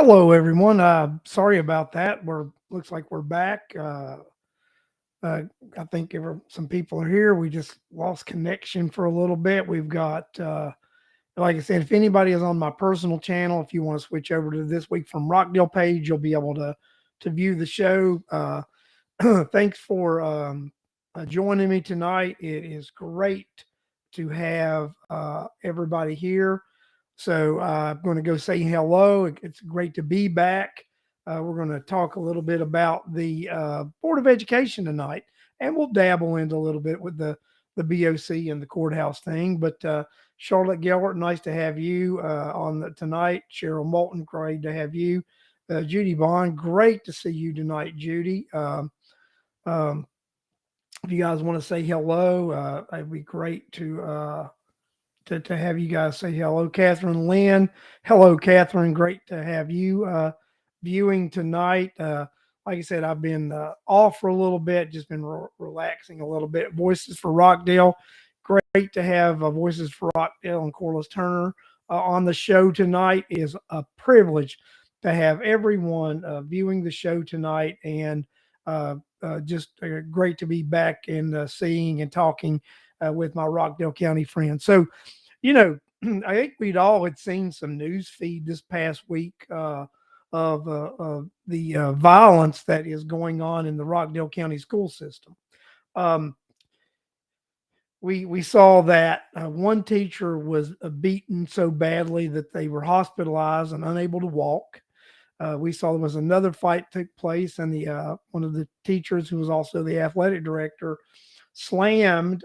Hello, everyone. Sorry about that. We're looks like we're back. Uh, I think some people are here. We just lost connection for a little bit. We've got, like I said, if anybody is on my personal channel, if you want to switch over to this week from Rockdale page, you'll be able to view the show. Thanks for joining me tonight. It is great to have everybody here. So I'm going to go say hello. It's great to be back. We're going to talk a little bit about the Board of Education tonight, and we'll dabble into a little bit with the BOC and the courthouse thing. But Charlotte Gellert, nice to have you tonight. Cheryl Moulton, great to have you. Judy Bond, great to see you tonight, Judy. Um, if you guys want to say hello, it'd be great to have you guys say hello. Catherine Lynn, hello, Catherine. Great to have you viewing tonight. Like I said, I've been off for a little bit, just been relaxing a little bit. Voices for Rockdale, great to have Voices for Rockdale and Corliss Turner on the show tonight. It is a privilege to have everyone viewing the show tonight, and just great to be back and seeing and talking with my Rockdale County friends. So, you know, I think we'd all had seen some news feed this past week of the violence that is going on in the Rockdale County school system. Um, we saw that one teacher was beaten so badly that they were hospitalized and unable to walk. We saw there was another fight took place, and the one of the teachers, who was also the athletic director, slammed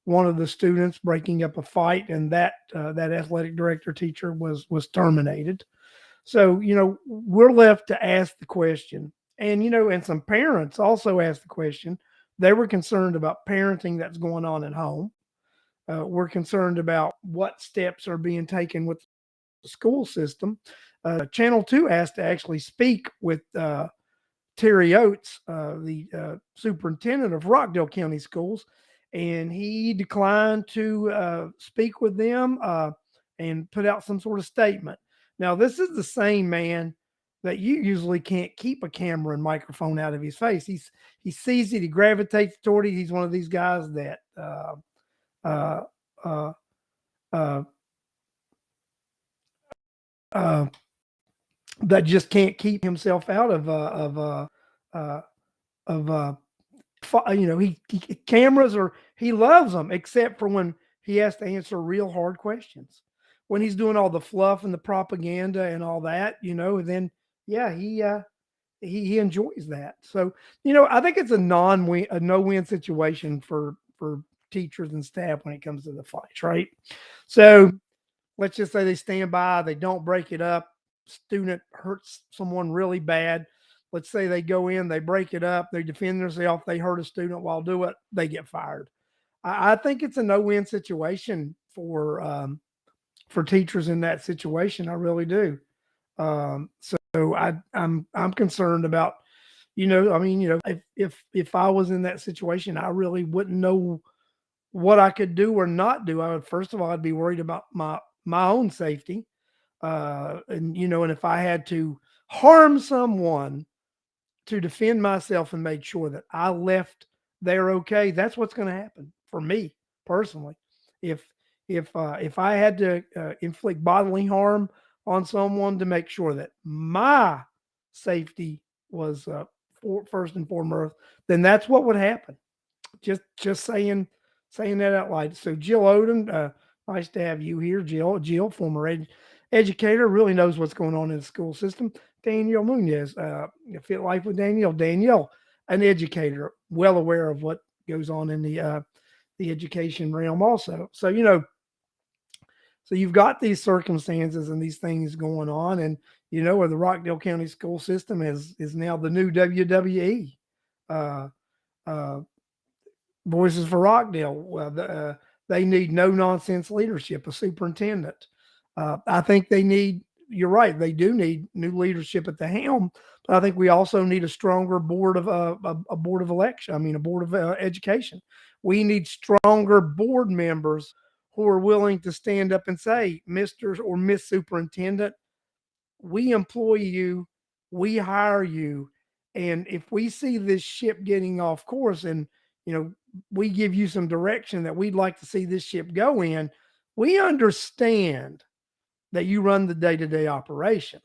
one of the students, breaking up a fight, and that athletic director teacher was terminated. So we're left to ask the question, and and some parents also asked the question. They were concerned about parenting that's going on at home. We're concerned about what steps are being taken with the school system. Channel 2 asked to actually speak with Terry Oates, the superintendent of Rockdale County Schools, and he declined to speak with them and put out some sort of statement. Now, this is the same man that you usually can't keep a camera and microphone out of his face. He sees it, he gravitates toward it. He's one of these guys that uh, uh, uh, uh, that just can't keep himself out uh, of he cameras, or he loves them, except for when he has to answer real hard questions. When he's doing all the fluff and the propaganda and all that, then yeah, he enjoys that. So I think it's a no win situation for teachers and staff when it comes to the fights, right? So let's just say they stand by, they don't break it up. Student hurts someone really bad. Let's say they go in, they break it up, they defend themselves, they hurt a student while do it, they get fired. I think it's a no-win situation for teachers in that situation. I really do. So I'm concerned about, if I was in that situation, I really wouldn't know what I could do or not do. I would, first of all, I'd be worried about my own safety. And if I had to harm someone to defend myself and make sure that I left there okay, that's what's going to happen for me personally. If if I had to inflict bodily harm on someone to make sure that my safety was first and foremost, then that's what would happen. Just saying that out loud. So Jill Odom, nice to have you here, Jill. Jill, former educator, really knows what's going on in the school system. Danielle Munoz, Fit Life with Danielle. Danielle, an educator, well aware of what goes on in the education realm also. So so you've got these circumstances and these things going on, and where the Rockdale County school system is now the new WWE. Uh, uh, Voices for Rockdale. Well, they need no nonsense leadership, a superintendent. I think they need. You're right. They do need new leadership at the helm, but I think we also need a stronger board of a board of election. I mean, a board of education. We need stronger board members who are willing to stand up and say, "Mr. or Miss Superintendent, we employ you, we hire you, and if we see this ship getting off course, and you know we give you some direction that we'd like to see this ship go in, we understand that you run the day-to-day operation,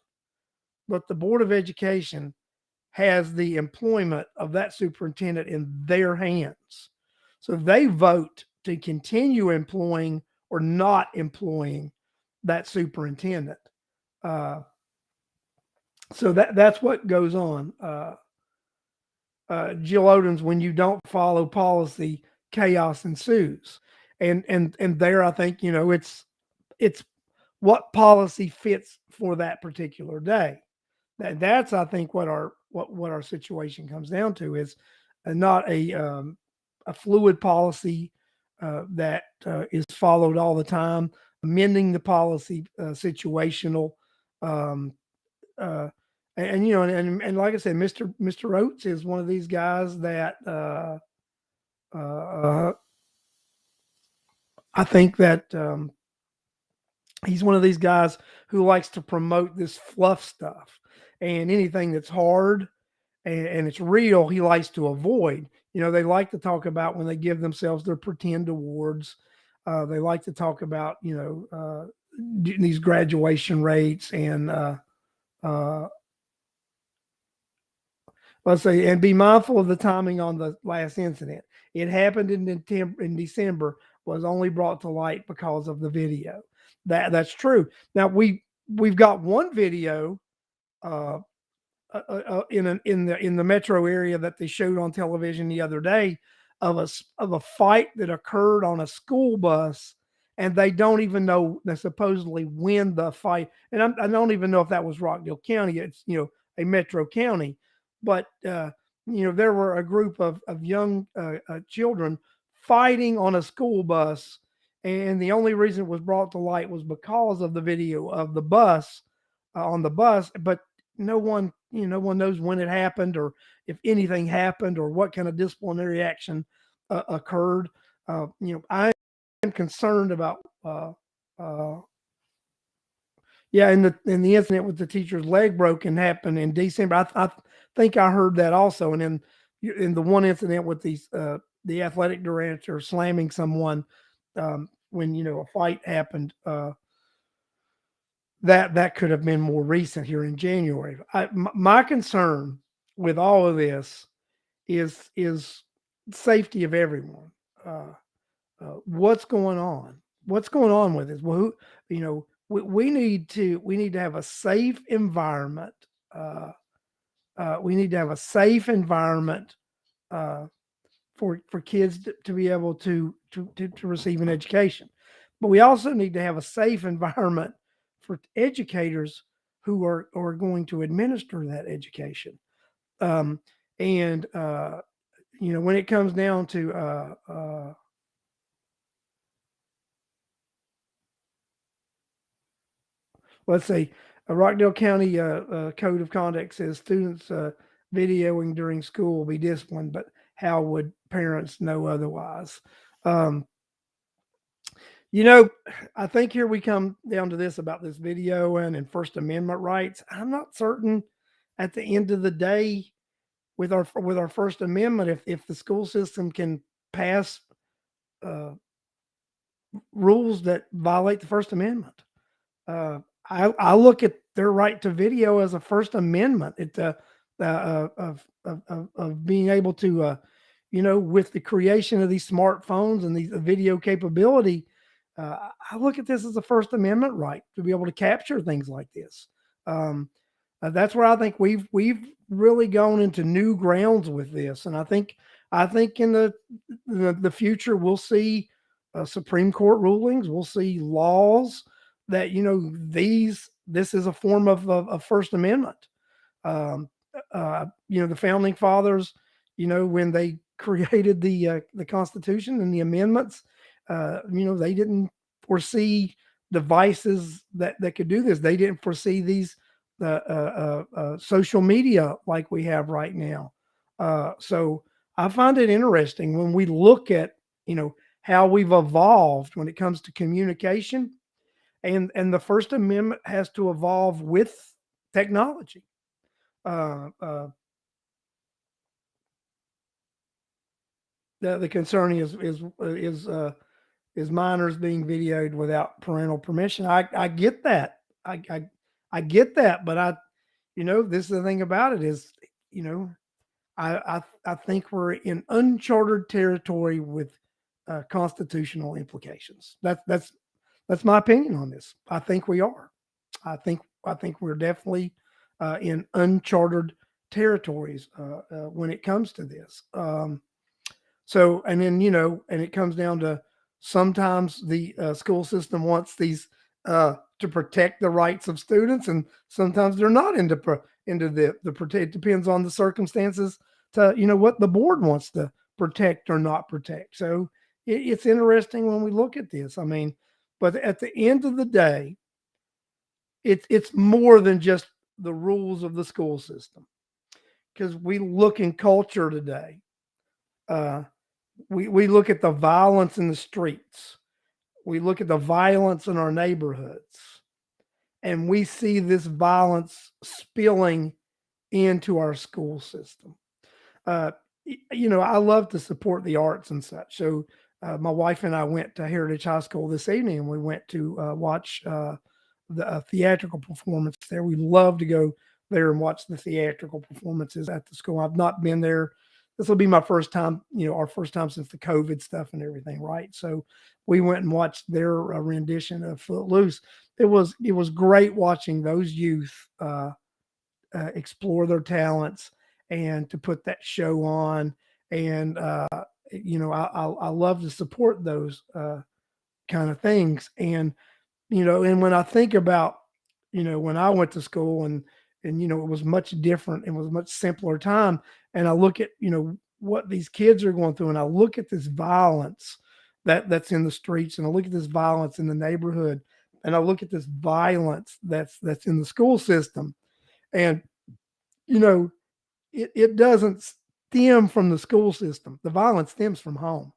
but the Board of Education has the employment of that superintendent in their hands. So they vote to continue employing or not employing that superintendent. Uh, so that's what goes on. Jill Odoms, when you don't follow policy, chaos ensues. And there, I think it's what policy fits for that particular day. That's I think what our situation comes down to is not a fluid policy that is followed all the time. Amending the policy situational, um, uh, and and like I said, Mr. Oates is one of these guys that uh, I think that he's one of these guys who likes to promote this fluff stuff, and anything that's hard and it's real, he likes to avoid. They like to talk about when they give themselves their pretend awards. They like to talk about these graduation rates and uh, let's say, and be mindful of the timing on the last incident. It happened in December, was only brought to light because of the video. That's true. Now we've got one video uh, in the metro area that they showed on television the other day of a fight that occurred on a school bus, and they don't even know they supposedly when the fight. And I don't even know if that was Rockdale County. It's a metro county, but there were a group of young children fighting on a school bus, and the only reason it was brought to light was because of the video of the bus on the bus, but no one knows when it happened or if anything happened or what kind of disciplinary action occurred. I am concerned about uh, yeah, in the incident with the teacher's leg broken happened in December. I think I heard that also, and then in the one incident with the athletic director slamming someone when a fight happened. That could have been more recent here in January. My concern with all of this is safety of everyone. What's going on? What's going on with this? Well, we need to have a safe environment. We need to have a safe environment uh, for kids to be able to receive an education. But we also need to have a safe environment for educators who are going to administer that education. Um, and when it comes down to let's say a Rockdale County Code of Conduct says students videoing during school will be disciplined, but how would parents know otherwise? Um, You know, I think here we come down to this about this video and First Amendment rights. I'm not certain at the end of the day with our First Amendment if the school system can pass uh, rules that violate the First Amendment. Uh, I look at their right to video as a First Amendment. Of being able to, with the creation of these smartphones and these video capability, I look at this as a First Amendment right to be able to capture things like this. Um, that's where I think we've really gone into new grounds with this, and I think in the future we'll see Supreme Court rulings, we'll see laws that this is a form of First Amendment. Um, the founding fathers, when they created the Constitution and the amendments, they didn't foresee devices that could do this. They didn't foresee these social media like we have right now. So I find it interesting when we look at how we've evolved when it comes to communication, and the First Amendment has to evolve with technology. Uh, uh, the concern is minors being videoed without parental permission. I get that. I get that, but this is the thing about it is, you know, I think we're in uncharted territory with constitutional implications. That's my opinion on this. I think we are. I think we're definitely in uncharted territories when it comes to this. So, and then, and it comes down to sometimes the school system wants these to protect the rights of students, and sometimes they're not into the protect. Depends on the circumstances to what the board wants to protect or not protect. So it's interesting when we look at this. I mean, but at the end of the day, it's more than just the rules of the school system, because we look in culture today. Uh, we look at the violence in the streets. We look at the violence in our neighborhoods, and we see this violence spilling into our school system. Uh, I love to support the arts and such. So my wife and I went to Heritage High School this evening, and we went to watch the theatrical performance there. We love to go there and watch the theatrical performances at the school. I've not been there. This will be my first time, our first time since the COVID stuff and everything, right? So we went and watched their rendition of Footloose. It was great watching those youth explore their talents and to put that show on. And I love to support those kind of things. And when I think about, when I went to school and it was much different. It was a much simpler time. And I look at, what these kids are going through, and I look at this violence that's in the streets, and I look at this violence in the neighborhood, and I look at this violence that's in the school system. And, you know, it doesn't stem from the school system. The violence stems from home.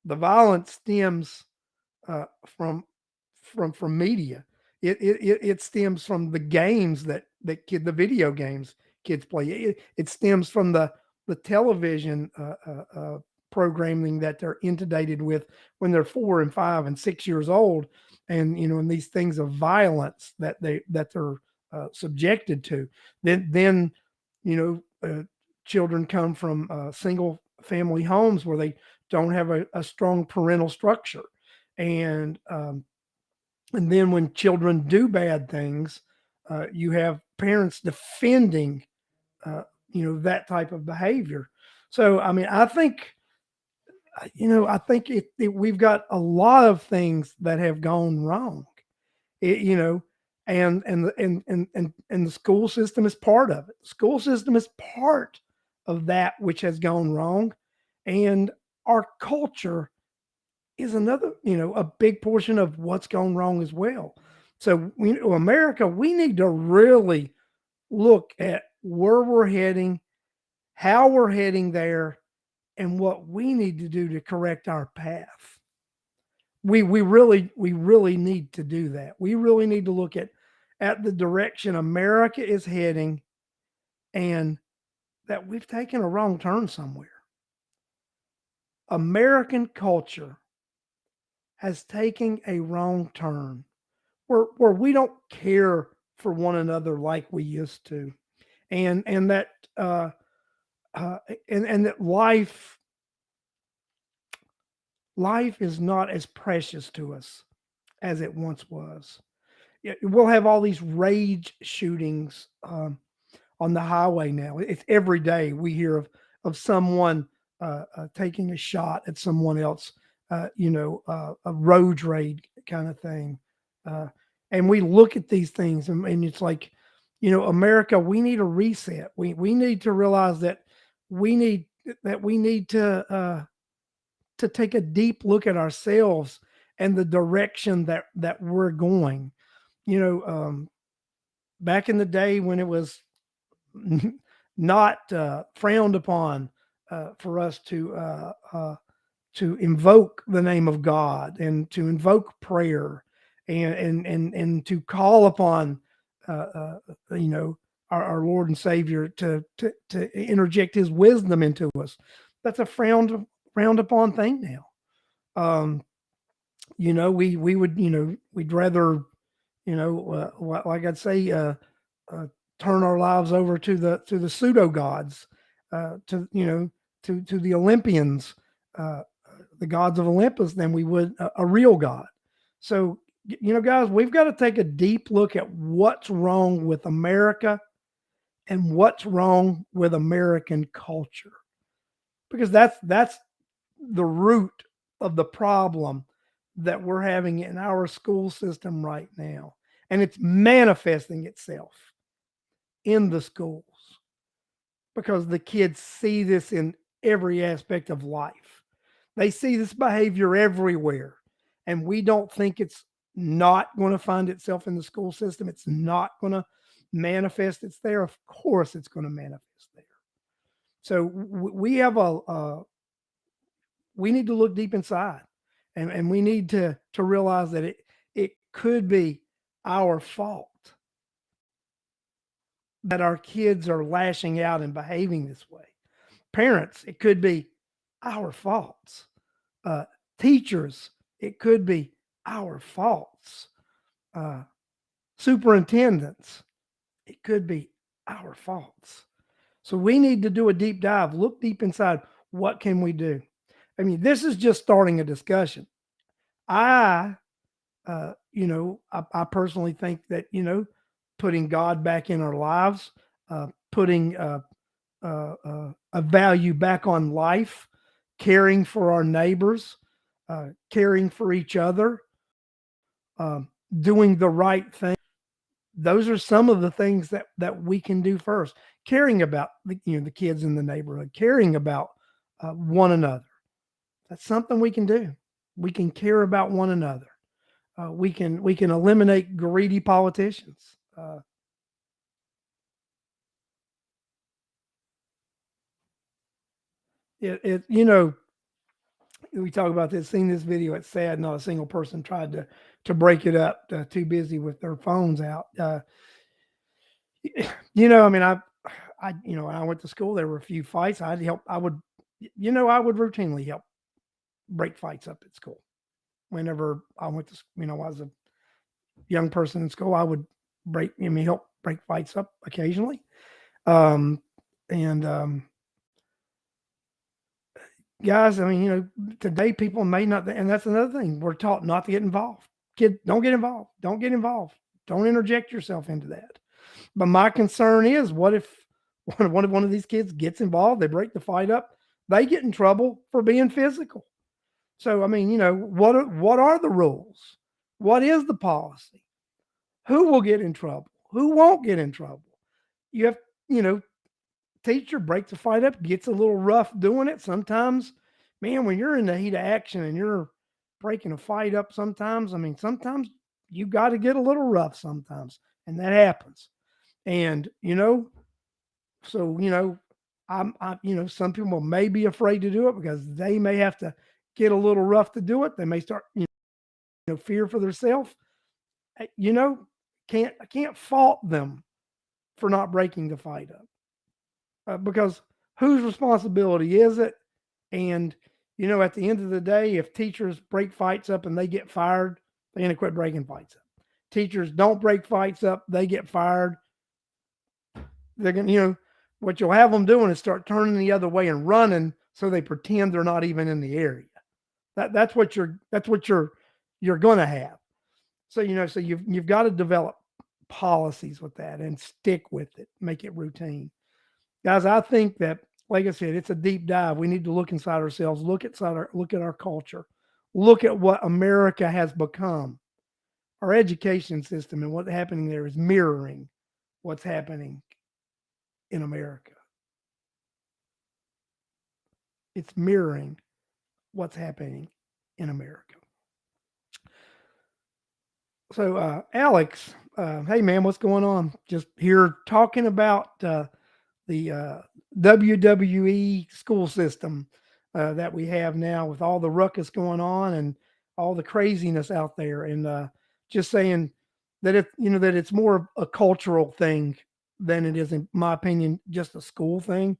The violence stems from media. It stems from the games the video games kids play. It stems from the television programming that they're inundated with when they're 4 and 5 and 6 years old, and these things of violence that they're subjected to. Then you children come from single family homes where they don't have a strong parental structure, and then when children do bad things, you have parents defending, that type of behavior. So, I mean, we've got a lot of things that have gone wrong, it, you know, and the school system is part of it. The school system is part of that which has gone wrong, and our culture is another, a big portion of what's gone wrong as well. So America, we need to really look at where we're heading, how we're heading there, and what we need to do to correct our path. We really need to do that. We really need to look at the direction America is heading, and that we've taken a wrong turn somewhere. American culture has taken a wrong turn where we don't care for one another like we used to, and that uh, and that life is not as precious to us as it once was. We'll have all these rage shootings on the highway now. It's every day we hear of someone taking a shot at someone else. A road rage kind of thing. Uh, and we look at these things, and it's like, America, we need a reset. We need to realize that we need we need to take a deep look at ourselves and the direction that we're going. You know, back in the day when it was not frowned upon for us to invoke the name of God and to invoke prayer and to call upon you know, our Lord and Savior to interject His wisdom into us. That's a frowned upon thing now. Um, you know, we would, you know, we'd rather, you know, like I'd say, uh, turn our lives over to the pseudo gods, to you know, to the Olympians, uh, the gods of Olympus, than we would a real God. So, you know, guys, we've got to take a deep look at what's wrong with America and what's wrong with American culture, because that's the root of the problem that we're having in our school system right now, and it's manifesting itself in the schools because the kids see this in every aspect of life. They see this behavior everywhere, and we don't think it's not going to find itself in the school system. It's not going to manifest. It's there. Of course, it's going to manifest there. So we have we need to look deep inside, and we need to realize that it could be our fault that our kids are lashing out and behaving this way. Parents, it could be our faults. Uh, Teachers, it could be our faults. Uh, Superintendents, it could be our faults. So we need to do a deep dive, look deep inside. What can we do? I mean, this is just starting a discussion. I, you know, I personally think that, you know, putting God back in our lives, putting a value back on life, caring for our neighbors, caring for each other, um, doing the right thing. Those are some of the things that we can do first. Caring about the, you know, the kids in the neighborhood, caring about one another. That's something we can do. We can care about one another. We can eliminate greedy politicians. You know, we talk about this. Seen this video? It's sad. Not a single person tried to break it up. Too busy with their phones out. You know, I mean, you know, when I went to school, there were a few fights. I'd help. I would, you know, I would routinely help break fights up at school. Whenever I went to, you know, I was a young person in school, I would help break fights up occasionally. Um, and Guys, I mean, you know, today people may not, and that's another thing. We're taught not to get involved. Kid, don't get involved. Don't get involved. Don't interject yourself into that. But my concern is, what if one of these kids gets involved, they break the fight up, they get in trouble for being physical. So I mean, you know, what are the rules? What is the policy? Who will get in trouble? Who won't get in trouble? You have, you know, teacher breaks the fight up, gets a little rough doing it. Sometimes, man, when you're in the heat of action and you're breaking a fight up, sometimes, I mean, sometimes you got to get a little rough sometimes, and that happens. And you know, so you know, you know, some people may be afraid to do it because they may have to get a little rough to do it. They may start, you know, fear for themselves. You know, I can't fault them for not breaking the fight up, because whose responsibility is it? And you know, at the end of the day, if teachers break fights up and they get fired, they need to quit breaking fights up. Teachers don't break fights up, they get fired. They're gonna, you know, what you'll have them doing is start turning the other way and running, so they pretend they're not even in the area. That's what you're gonna have. So you know, so you've got to develop policies with that and stick with it, make it routine. Guys, I think that, like I said, it's a deep dive. We need to look inside ourselves, look at our culture, look at what America has become. Our education system and what's happening there is mirroring what's happening in America. It's mirroring what's happening in America. So, Alex, hey man, what's going on? Just here talking about the WWE school system that we have now, with all the ruckus going on and all the craziness out there, and just saying, that that it's more a cultural thing than it is, in my opinion, just a school thing.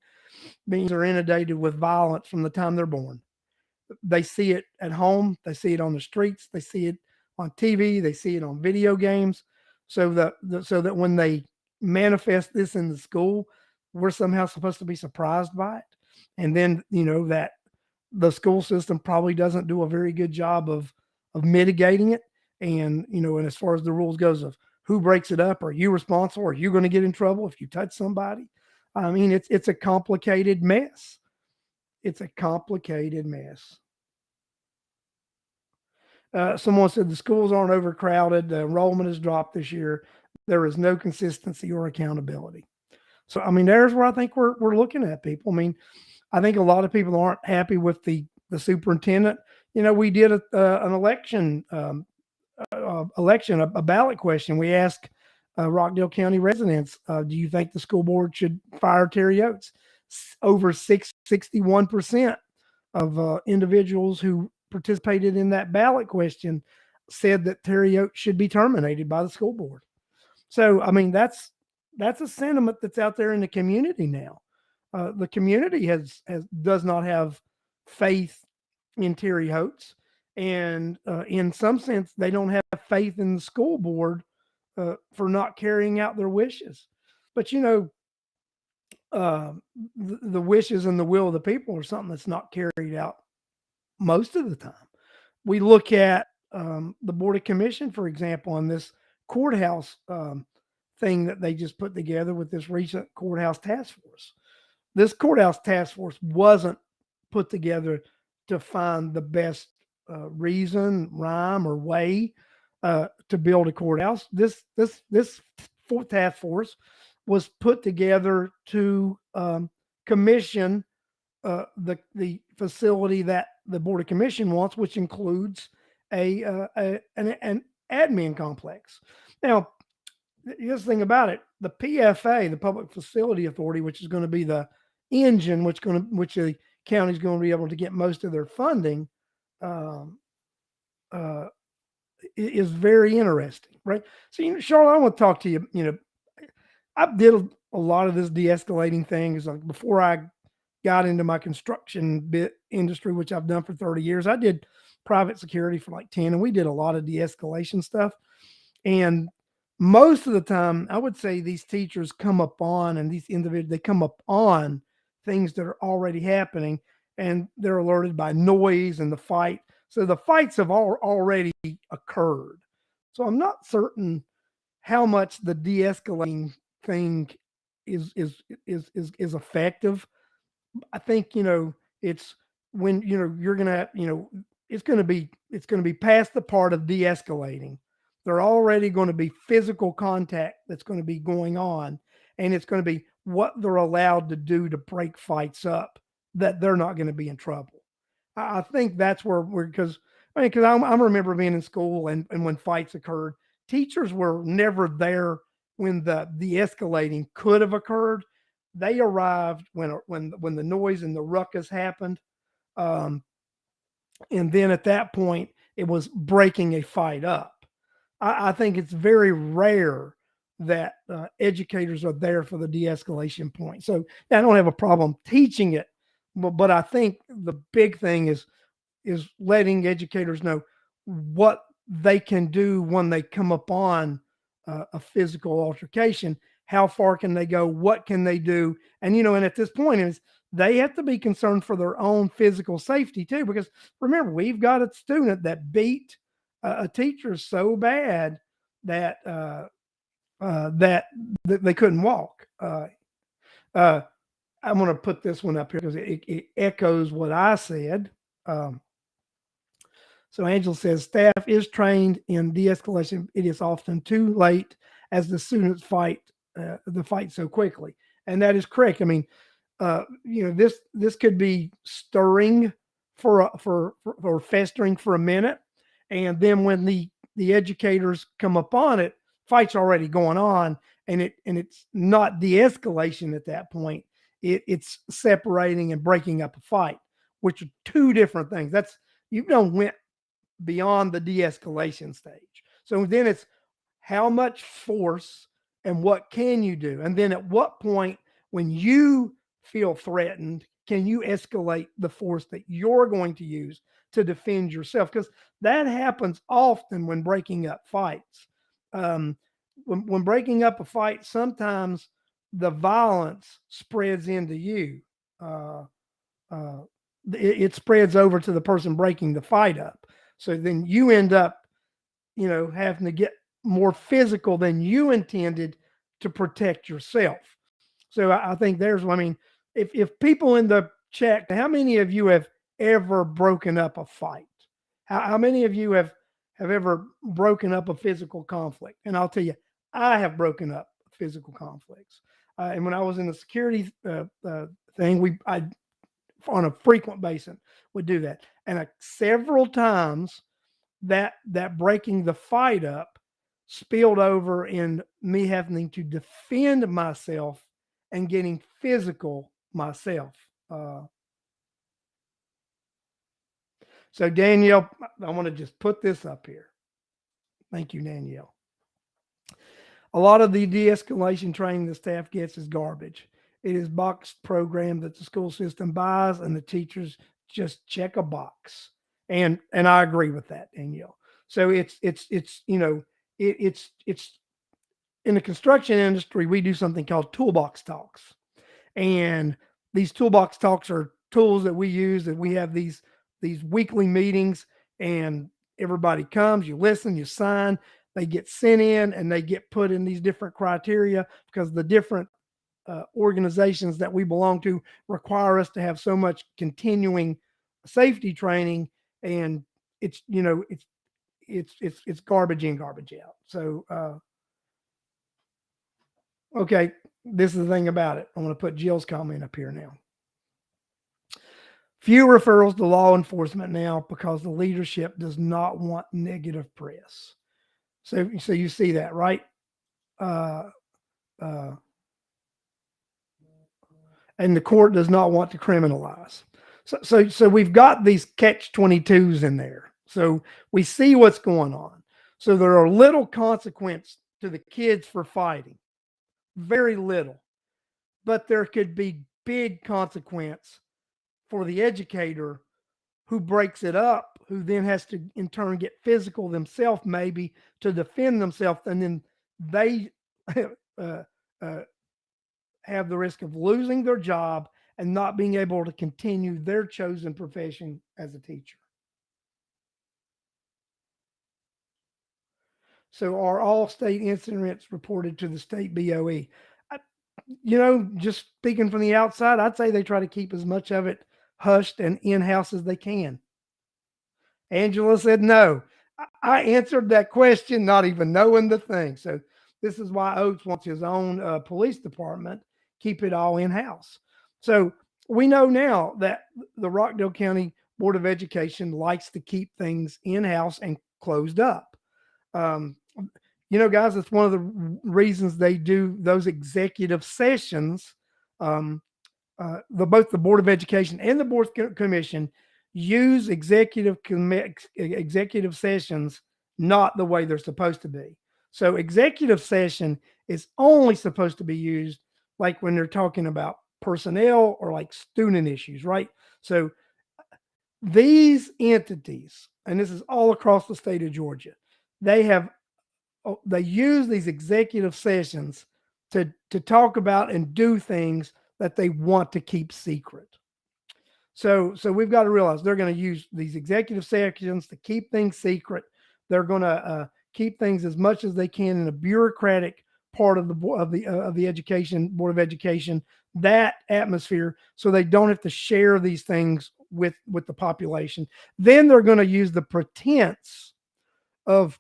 Beings are inundated with violence from the time they're born. They see it at home, they see it on the streets, they see it on TV, they see it on video games. So that when they manifest this in the school, we're somehow supposed to be surprised by it. And then, that the school system probably doesn't do a very good job of mitigating it. And, and as far as the rules goes of who breaks it up, are you responsible? Are you going to get in trouble if you touch somebody? I mean, it's a complicated mess. It's a complicated mess. Someone said the schools aren't overcrowded. The enrollment has dropped this year. There is no consistency or accountability. So, I mean, there's where I think we're looking at people. I mean, I think a lot of people aren't happy with the superintendent. We did an election, a ballot question. We asked Rockdale County residents, do you think the school board should fire Terry Oates? Over 61% of individuals who participated in that ballot question said that Terry Oates should be terminated by the school board. So, I mean, that's a sentiment that's out there in the community now. The community does not have faith in Terry Oates, and in some sense, they don't have faith in the school board for not carrying out their wishes. But uh, the wishes and the will of the people are something that's not carried out most of the time. We look at the Board of Commission, for example, on this courthouse thing that they just put together with this recent courthouse task force. This courthouse task force wasn't put together to find the best reason, rhyme, or way to build a courthouse. This task force was put together to commission the facility that the Board of Commission wants, which includes an admin complex. Now, here's the thing about it: the PFA, the Public Facility Authority, which is going to be the engine, which the county is going to be able to get most of their funding, um, uh, is very interesting, right? So, Charlotte, I want to talk to you. I did a lot of this de-escalating thing. Is like before I got into my construction bit industry, which I've done for 30 years. I did private security for like 10, and we did a lot of de-escalation stuff. And most of the time, I would say these teachers come up on, and these individuals, they come up on things that are already happening, and they're alerted by noise and the fight. So the fights have already occurred. So I'm not certain how much the de-escalating thing is effective. I think it's when you're gonna it's gonna be past the part of de-escalating. They're already going to be physical contact that's going to be going on, and it's going to be what they're allowed to do to break fights up that they're not going to be in trouble. I think that's where we're because I remember being in school and when fights occurred, teachers were never there when the de-escalating could have occurred. They arrived when the noise and the ruckus happened, um, and then at that point it was breaking a fight up. I think it's very rare that educators are there for the de-escalation point. So I don't have a problem teaching it, but I think the big thing is letting educators know what they can do when they come upon a physical altercation. How far can they go? What can they do? And and at this point is they have to be concerned for their own physical safety too, because remember, we've got a student that beat a teacher so bad that that they couldn't walk. Uh, I'm going to put this one up here because it echoes what I said. So Angela says staff is trained in de-escalation. It is often too late as the students fight the fight so quickly, and that is correct. I mean, this could be stirring for festering for a minute, and then when the educators come upon it, fight's already going on, and it's not de-escalation at that point. It's separating and breaking up a fight, which are two different things. That's you don't went beyond the de-escalation stage. So then it's how much force and what can you do? And then at what point, when you feel threatened, can you escalate the force that you're going to use to defend yourself? Because that happens often when breaking up fights. Um, when breaking up a fight, sometimes the violence spreads into you. Uh, uh, it spreads over to the person breaking the fight up. So then you end up, having to get more physical than you intended to protect yourself. So I think I mean, if people in the chat, how many of you have ever broken up a fight? How many of you have ever broken up a physical conflict? And I'll tell you, I have broken up physical conflicts. And when I was in the security thing, I on a frequent basis would do that, and several times that breaking the fight up spilled over in me having to defend myself and getting physical myself. So Danielle, I want to just put this up here. Thank you, Danielle. A lot of the de-escalation training the staff gets is garbage. It is boxed program that the school system buys, and the teachers just check a box. And I agree with that, Danielle. So it's in the construction industry, we do something called toolbox talks. And these toolbox talks are tools that we use, that we have these weekly meetings, and everybody comes, you listen, you sign, they get sent in, and they get put in these different criteria, because the different organizations that we belong to require us to have so much continuing safety training, and it's garbage in, garbage out. So okay, this is the thing about it. I'm going to put Jill's comment up here now. Few referrals to law enforcement now because the leadership does not want negative press. So you see that, right? And the court does not want to criminalize. So we've got these catch-22s in there. So we see what's going on. So there are little consequence to the kids for fighting, very little, but there could be big consequence for the educator who breaks it up, who then has to in turn get physical themselves, maybe to defend themselves, and then they have the risk of losing their job and not being able to continue their chosen profession as a teacher. So are all state incidents reported to the state BOE? Just speaking from the outside, I'd say they try to keep as much of it hushed and in-house as they can. Angela said no. I answered that question not even knowing the thing. So this is why Oates wants his own police department, keep it all in-house. So we know now that the Rockdale County Board of Education likes to keep things in-house and closed up. Guys, it's one of the reasons they do those executive sessions. Both the Board of Education and the Board Commission use executive sessions not the way they're supposed to be. So executive session is only supposed to be used like when they're talking about personnel or like student issues, right? So these entities, and this is all across the state of Georgia, they use these executive sessions to talk about and do things that they want to keep secret. So we've got to realize they're going to use these executive sessions to keep things secret. They're going to keep things as much as they can in a bureaucratic part of the education board of education, that atmosphere, so they don't have to share these things with the population. Then they're going to use the pretense of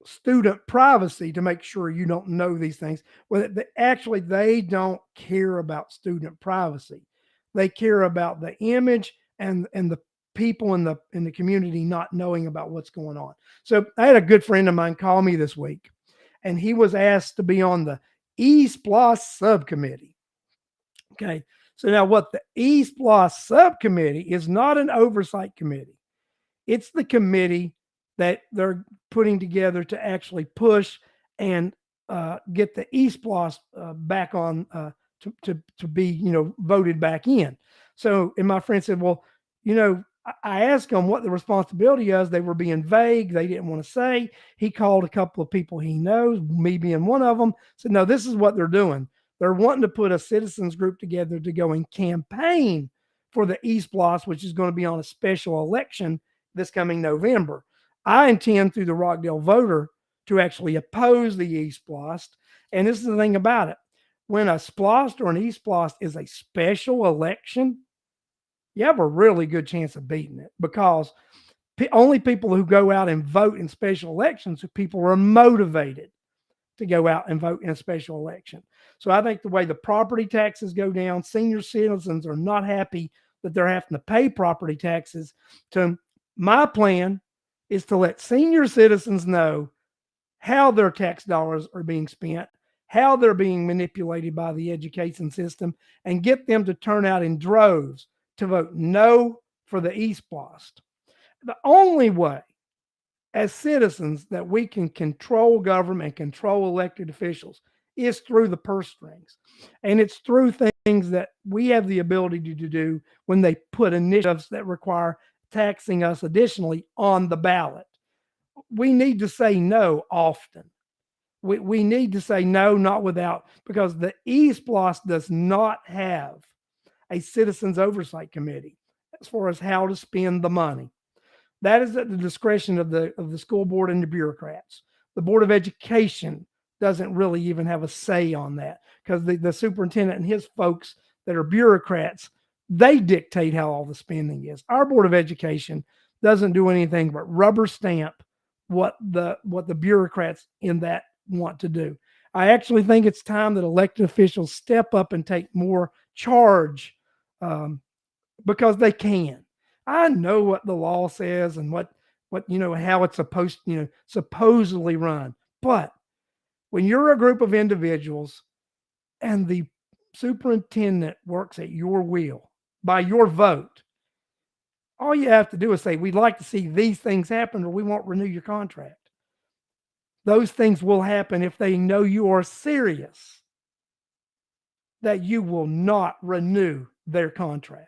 student privacy to make sure you don't know these things. Well, they don't care about student privacy. They care about the image and the people in the community not knowing about what's going on. So I had a good friend of mine call me this week, and he was asked to be on the E-SPLOS subcommittee. Okay. So now what the E-SPLOS subcommittee is not an oversight committee. It's the committee that they're putting together to actually push and get the East Blast back on to be voted back in. So, and my friend said, well, I asked them what the responsibility is. They were being vague. They didn't want to say. He called a couple of people he knows, me being one of them. Said, no, this is what they're doing. They're wanting to put a citizens group together to go and campaign for the East Blast, which is going to be on a special election this coming November. I intend through the Rockdale voter to actually oppose the East Blast. And this is the thing about it. When a SPLOST or an East Blast is a special election, you have a really good chance of beating it, because only people who go out and vote in special elections are people who are motivated to go out and vote in a special election. So I think the way the property taxes go down, senior citizens are not happy that they're having to pay property taxes. To my plan is to let senior citizens know how their tax dollars are being spent, how they're being manipulated by the education system, and get them to turn out in droves to vote no for the East Blast. The only way as citizens that we can control government, control elected officials, is through the purse strings. And it's through things that we have the ability to do when they put initiatives that require taxing us additionally on the ballot. We need to say no often. We need to say no, not without, because the East Blast does not have a citizens oversight committee as far as how to spend the money. That is at the discretion of the school board and the bureaucrats. The Board of Education doesn't really even have a say on that, because the superintendent and his folks that are bureaucrats, they dictate how all the spending is. Our Board of Education doesn't do anything but rubber stamp what the bureaucrats in that want to do. I actually think it's time that elected officials step up and take more charge, because they can. I know what the law says and what how it's supposed supposedly run, but when you're a group of individuals and the superintendent works at your will by your vote, all you have to do is say, we'd like to see these things happen, or we won't renew your contract. Those things will happen if they know you are serious that you will not renew their contract.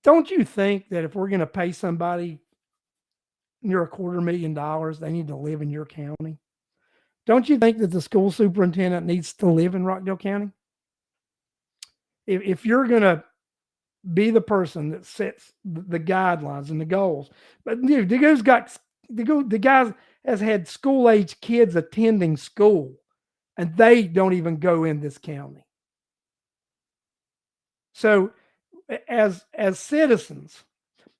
Don't you think that if we're going to pay somebody near $250,000, they need to live in your county? Don't you think that the school superintendent needs to live in Rockdale County? If you're going to be the person that sets the guidelines and the goals, but the guy has had school age kids attending school, and they don't even go in this county. So, as citizens,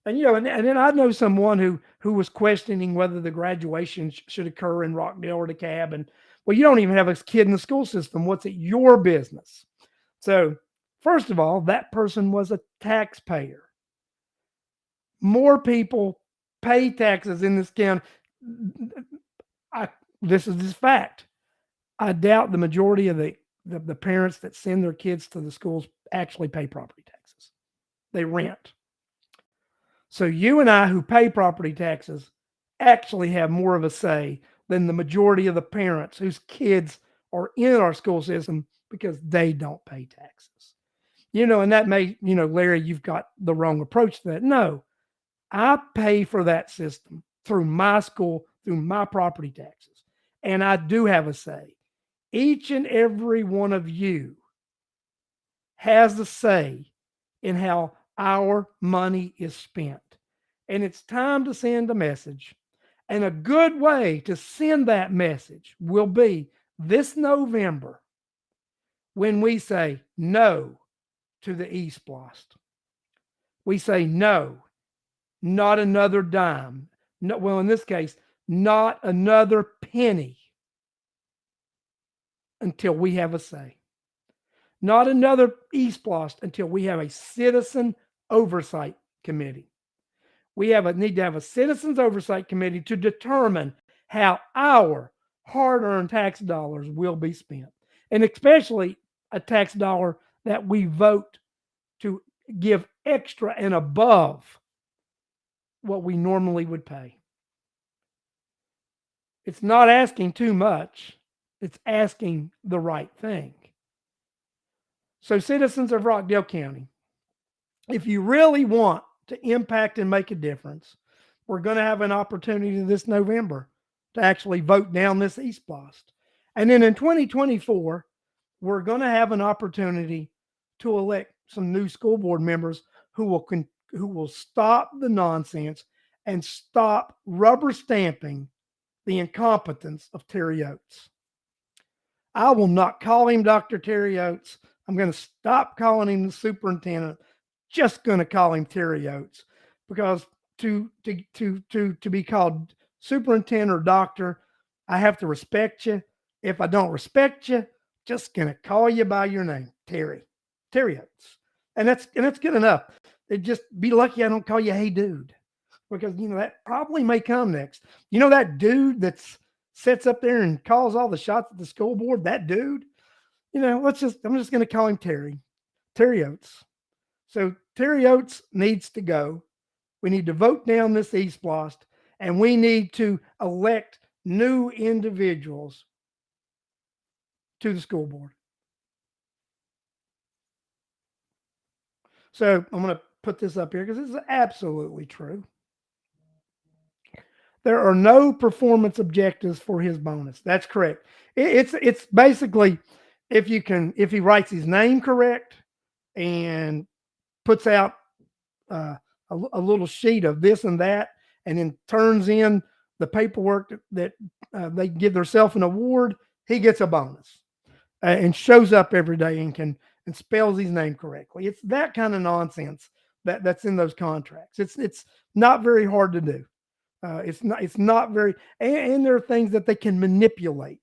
and and then I know someone who was questioning whether the graduation should occur in Rockdale or DeKalb, and well, you don't even have a kid in the school system. What's it your business? So, first of all, that person was a taxpayer. More people pay taxes in this county. This is just fact. I doubt the majority of the parents that send their kids to the schools actually pay property taxes. They rent. So you and I who pay property taxes actually have more of a say than the majority of the parents whose kids are in our school system because they don't pay taxes. And that may, Larry, you've got the wrong approach to that. No, I pay for that system through my school, through my property taxes. And I do have a say. Each and every one of you has a say in how our money is spent. And it's time to send a message. And a good way to send that message will be this November when we say no to the East Blast. We say no, not another dime. No, well, in this case, not another penny until we have a say. Not another East Blast until we have a citizen oversight committee. We need to have a citizens oversight committee to determine how our hard-earned tax dollars will be spent, and especially a tax dollar that we vote to give extra and above what we normally would pay. It's not asking too much. It's asking the right thing. So, citizens of Rockdale County, if you really want to impact and make a difference, we're going to have an opportunity this November to actually vote down this East Blast. And then in 2024, we're going to have an opportunity to elect some new school board members who will stop the nonsense and stop rubber stamping the incompetence of Terry Oates. I will not call him Dr. Terry Oates. I'm going to stop calling him the superintendent. Just going to call him Terry Oates, because to be called superintendent or doctor, I have to respect you. If I don't respect you, just going to call you by your name, Terry Oates, and that's good enough. It just be lucky I don't call you hey dude, because that probably may come next. That dude that's sits up there and calls all the shots at the school board. That dude, I'm just going to call him Terry Oates. So Terry Oates needs to go. We need to vote down this East Blast, and we need to elect new individuals to the school board. So I'm going to put this up here because this is absolutely true. There are no performance objectives for his bonus. That's correct. It's basically if he writes his name correct and puts out a little sheet of this and that, and then turns in the paperwork that they give themselves an award, he gets a bonus and shows up every day and spells his name correctly. It's that kind of nonsense that's in those contracts. It's not very hard to do. It's not very, and there are things that they can manipulate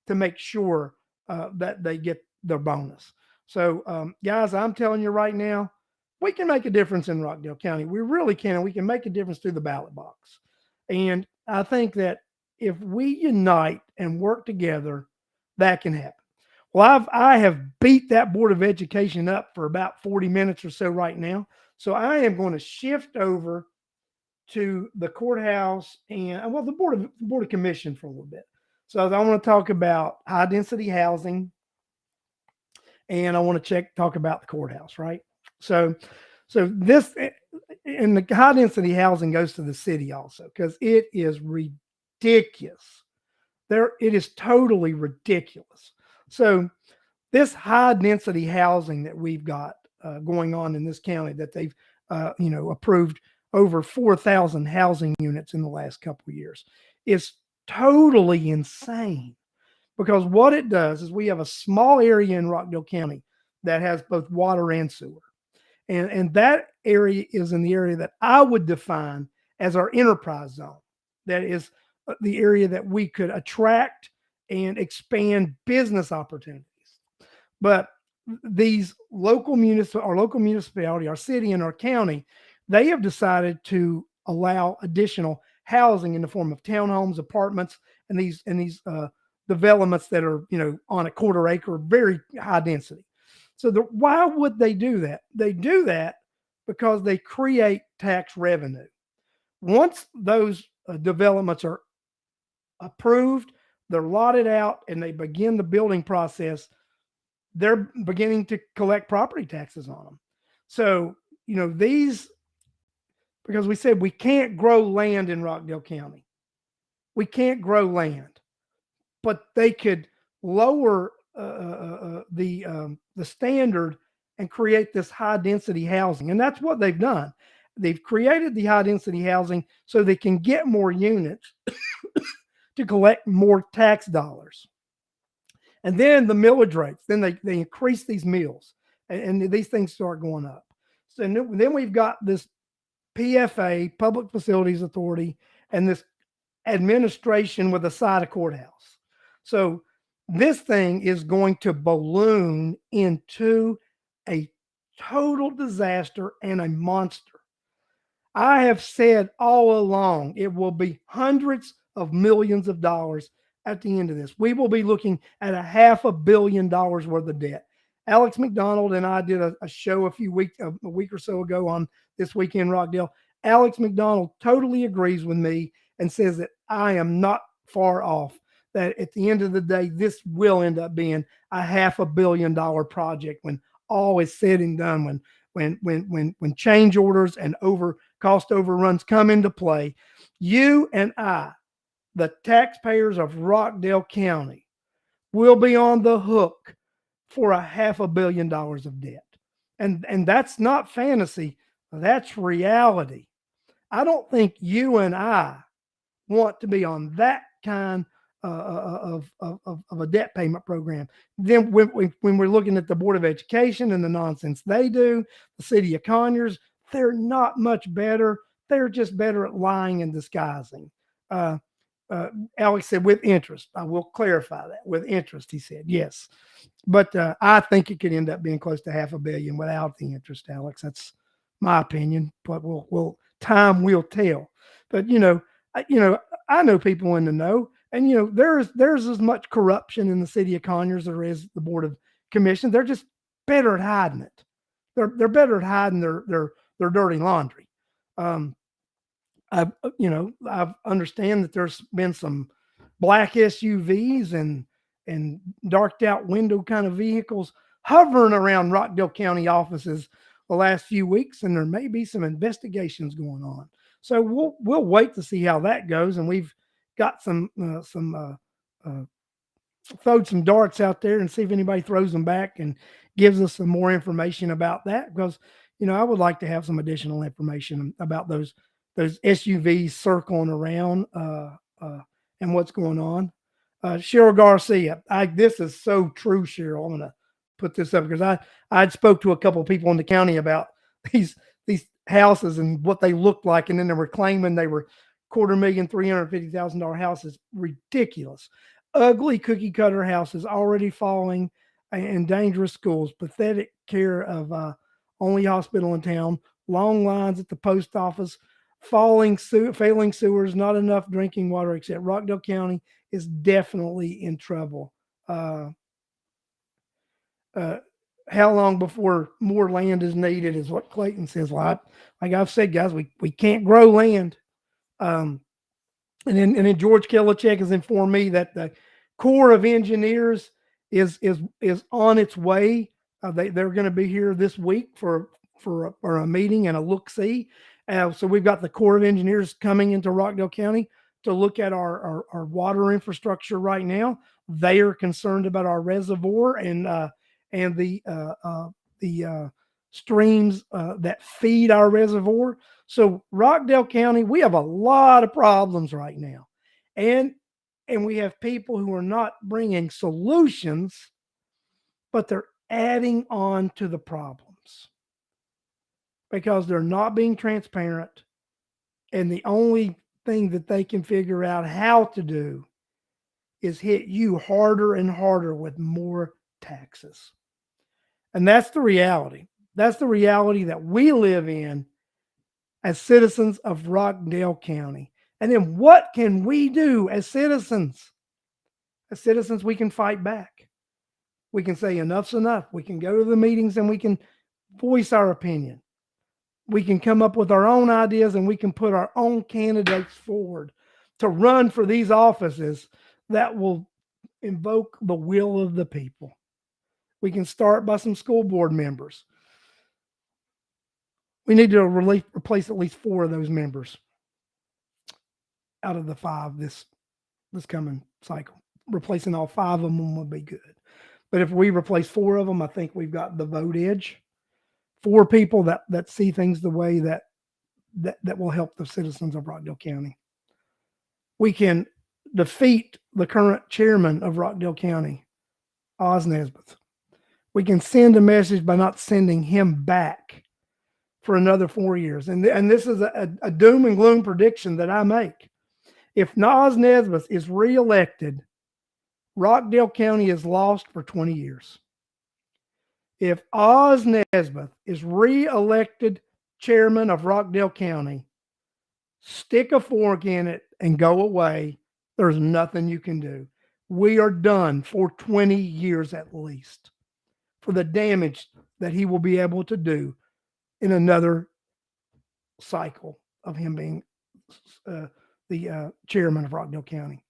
to make sure that they get their bonus. So, guys, I'm telling you right now, we can make a difference in Rockdale County. We really can, and we can make a difference through the ballot box. And I think that if we unite and work together, that can happen. Well, I have beat that Board of Education up for about 40 minutes or so right now. So I am going to shift over to the courthouse and the board of commission for a little bit. So I want to talk about high density housing, and I want to talk about the courthouse, right? So this, and the high density housing goes to the city also, because it is ridiculous. It is totally ridiculous. So this high density housing that we've got going on in this county, that they've approved over 4,000 housing units in the last couple of years, is totally insane. Because what it does is we have a small area in Rockdale County that has both water and sewer. And that area is in the area that I would define as our enterprise zone. That is the area that we could attract and expand business opportunities. But these local municipality, our city and our county, they have decided to allow additional housing in the form of townhomes, apartments, and these developments that are on a quarter acre, very high density. So why would they do that? They do that because they create tax revenue. Once those developments are approved, they're lotted out, and they begin the building process, they're beginning to collect property taxes on them. So, because we said we can't grow land in Rockdale County. We can't grow land, but they could lower the standard and create this high density housing. And that's what they've done. They've created the high density housing so they can get more units to collect more tax dollars. And then the millage rates, then they increase these mills, and these things start going up. So then we've got this PFA, Public Facilities Authority, and this administration with a side of courthouse. So this thing is going to balloon into a total disaster and a monster. I have said all along, it will be hundreds of millions of dollars at the end of this. We will be looking at $500 million worth of debt. Alex McDonald and I did a show a week or so ago on This Week in Rockdale. Alex McDonald totally agrees with me and says that I am not far off that at the end of the day, this will end up being a $500 million project when all is said and done. When change orders and cost overruns come into play, you and I, the taxpayers of Rockdale County, will be on the hook for a $500 million of debt. And that's not fantasy, that's reality. I don't think you and I want to be on that kind of a debt payment program. Then when we're looking at the Board of Education and the nonsense they do, the city of Conyers, they're not much better. They're just better at lying and disguising. Uh, Alex said with interest. I will clarify that with interest. He said yes, but I think it could end up being close to $500 million without the interest. Alex, that's my opinion. But time will tell. But I know people in the know, and there's as much corruption in the city of Conyers as there is the Board of Commission. They're just better at hiding it. They're better at hiding their dirty laundry. I've understand that there's been some black SUVs and darked out window kind of vehicles hovering around Rockdale County offices the last few weeks, and there may be some investigations going on. So we'll wait to see how that goes, and we've got some throwed some darts out there and see if anybody throws them back and gives us some more information about that, because I would like to have some additional information about those SUVs circling around and what's going on. Cheryl Garcia, this is so true, Cheryl. I'm gonna put this up because I spoke to a couple of people in the county about these houses and what they looked like, and then they were claiming they were $250,000, $350,000 houses. Ridiculous, ugly cookie cutter houses already falling in dangerous schools, pathetic care of only hospital in town, long lines at the post office, failing sewers, not enough drinking water, except Rockdale County is definitely in trouble. How long before more land is needed is what Clayton says. Like I've said, guys, we can't grow land. And then George Kilichek has informed me that the Corps of Engineers is on its way. They're going to be here this week for a meeting and a look see. So we've got the Corps of Engineers coming into Rockdale County to look at our water infrastructure right now. They are concerned about our reservoir and the streams that feed our reservoir. So Rockdale County, we have a lot of problems right now, and we have people who are not bringing solutions, but they're adding on to the problems because they're not being transparent, and the only thing that they can figure out how to do is hit you harder and harder with more taxes. And that's the reality. That's the reality that we live in as citizens of Rockdale County. And then what can we do as citizens? As citizens, we can fight back. We can say enough's enough. We can go to the meetings and we can voice our opinion. We can come up with our own ideas and we can put our own candidates forward to run for these offices that will invoke the will of the people. We can start by some school board members. We need to replace at least 4 of those members out of the 5 this coming cycle. Replacing all 5 of them would be good. But if we replace 4 of them, I think we've got the vote edge. 4 people that see things the way that will help the citizens of Rockdale County. We can defeat the current chairman of Rockdale County, Oz Nesbitt. We can send a message by not sending him back for another 4 years. And this is a doom and gloom prediction that I make. If Oz Nesbitt is reelected, Rockdale County is lost for 20 years. If Oz Nesbitt is reelected chairman of Rockdale County, stick a fork in it and go away. There's nothing you can do. We are done for 20 years at least for the damage that he will be able to do in another cycle of him being the chairman of Rockdale County.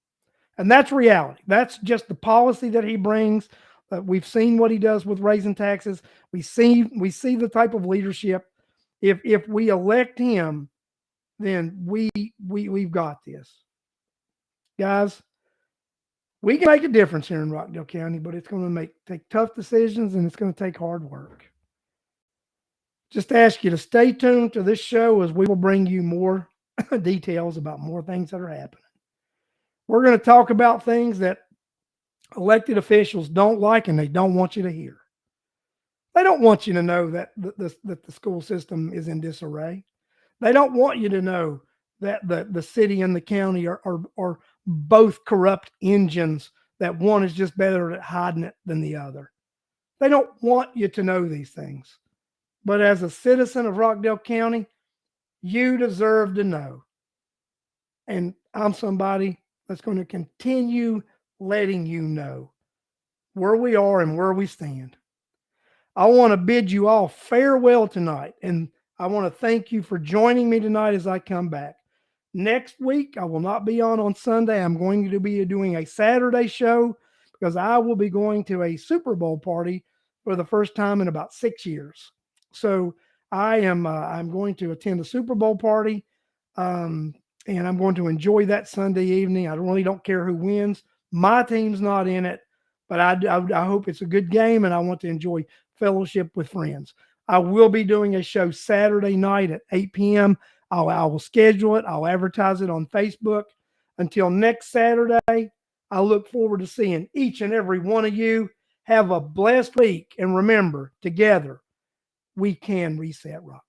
And that's reality. That's just the policy that he brings. We've seen what he does with raising taxes. We see the type of leadership. If we elect him, then we've got this, guys. We can make a difference here in Rockdale County, but it's going to take tough decisions and it's going to take hard work. Just ask you to stay tuned to this show as we will bring you more details about more things that are happening. We're going to talk about things that elected officials don't like and they don't want you to hear. They don't want you to know that the school system is in disarray. They don't want you to know that the city and the county are both corrupt engines, that one is just better at hiding it than the other. They don't want you to know these things. But as a citizen of Rockdale County, you deserve to know. And I'm somebody that's going to continue letting you know where we are and where we stand. I want to bid you all farewell tonight, and I want to thank you for joining me tonight as I come back. Next week, I will not be on Sunday. I'm going to be doing a Saturday show because I will be going to a Super Bowl party for the first time in about 6 years. So I'm going to attend a Super Bowl party, and I'm going to enjoy that Sunday evening. I really don't care who wins. My team's not in it, but I hope it's a good game, and I want to enjoy fellowship with friends. I will be doing a show Saturday night at 8 p.m. I will schedule it. I'll advertise it on Facebook. Until next Saturday, I look forward to seeing each and every one of you. Have a blessed week. And remember, together, we can reset Rock.